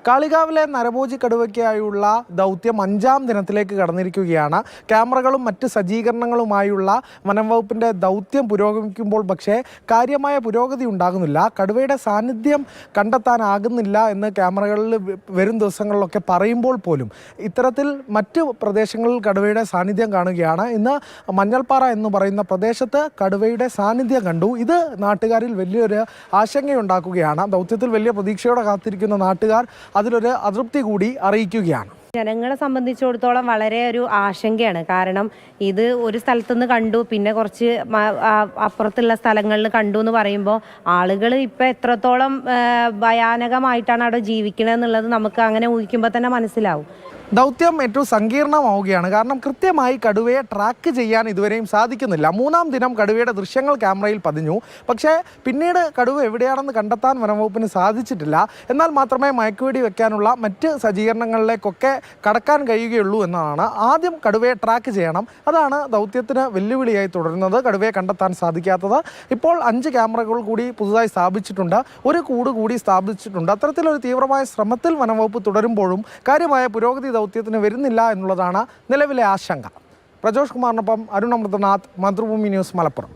കാളികാവിലെ നരഭോജി കടുവയ്ക്കായുള്ള ദൗത്യം 5ാം ദിനത്തിലേക്ക് കടന്നിരിക്കുകയാണ്. ക്യാമറകളും മറ്റ് സജ്ജീകരണങ്ങളുമായുള്ള വനം വകുപ്പിൻ്റെ ദൗത്യം പുരോഗമിക്കുമ്പോൾ പക്ഷേ കാര്യമായ പുരോഗതി ഉണ്ടാകുന്നില്ല. കടുവയുടെ സാന്നിധ്യം കണ്ടെത്താനാകുന്നില്ല എന്ന് ക്യാമറകളിൽ വരും ദിവസങ്ങളിലൊക്കെ പറയുമ്പോൾ പോലും ഇത്തരത്തിൽ മറ്റ് പ്രദേശങ്ങളിൽ കടുവയുടെ സാന്നിധ്യം കാണുകയാണ്. ഇന്ന് മഞ്ഞൾപ്പാറ എന്ന് പറയുന്ന പ്രദേശത്ത് കടുവയുടെ സാന്നിധ്യം കണ്ടു. ഇത് നാട്ടുകാരിൽ വലിയൊരു ആശങ്കയുണ്ടാക്കുകയാണ്. ദൗത്യത്തിൽ വലിയ പ്രതീക്ഷയോടെ കാത്തിരിക്കുന്ന നാട്ടുകാർ അതിലൊരു അതൃപ്തി കൂടി അറിയിക്കുകയാണ്. ജനങ്ങളെ സംബന്ധിച്ചിടത്തോളം വളരെ ഒരു ആശങ്കയാണ്. കാരണം ഇത് ഒരു സ്ഥലത്തുനിന്ന് കണ്ടു, പിന്നെ കുറച്ച് അപ്പുറത്തുള്ള സ്ഥലങ്ങളിൽ കണ്ടു എന്ന് പറയുമ്പോൾ ആളുകൾ ഇപ്പം എത്രത്തോളം ഭയാനകമായിട്ടാണ് അവിടെ ജീവിക്കണമെന്നുള്ളത് നമുക്ക് അങ്ങനെ ഊഹിക്കുമ്പോൾ തന്നെ മനസ്സിലാവും. ദൗത്യം ഏറ്റവും സങ്കീർണമാവുകയാണ്. കാരണം കൃത്യമായി കടുവയെ ട്രാക്ക് ചെയ്യാൻ ഇതുവരെയും സാധിക്കുന്നില്ല. 3ാം ദിനം കടുവയുടെ ദൃശ്യങ്ങൾ ക്യാമറയിൽ പതിഞ്ഞു. പക്ഷേ പിന്നീട് കടുവ എവിടെയാണെന്ന് കണ്ടെത്താൻ വനംവകുപ്പിന് സാധിച്ചിട്ടില്ല. എന്നാൽ മാത്രമേ മയക്കുവെടി വെക്കാനുള്ള മറ്റ് സജ്ജീകരണങ്ങളിലേക്കൊക്കെ കടക്കാൻ കഴിയുകയുള്ളൂ എന്നതാണ്. ആദ്യം കടുവയെ ട്രാക്ക് ചെയ്യണം. അതാണ് ദൗത്യത്തിന് വെല്ലുവിളിയായി തുടരുന്നത്. കടുവയെ കണ്ടെത്താൻ സാധിക്കാത്തത്. ഇപ്പോൾ 5 ക്യാമറകൾ കൂടി പുതുതായി സ്ഥാപിച്ചിട്ടുണ്ട്. ഒരു കൂട് കൂടി സ്ഥാപിച്ചിട്ടുണ്ട്. അത്തരത്തിലൊരു തീവ്രമായ ശ്രമത്തിൽ വനംവകുപ്പ് തുടരുമ്പോഴും കാര്യമായ പുരോഗതി ദൗത്യത്തിന് വരുന്നില്ല എന്നുള്ളതാണ് നിലവിലെ ആശങ്ക. പ്രജോഷ് കുമാറിനൊപ്പം അരുൺ അമൃതനാഥ്, മാതൃഭൂമി ന്യൂസ്, മലപ്പുറം.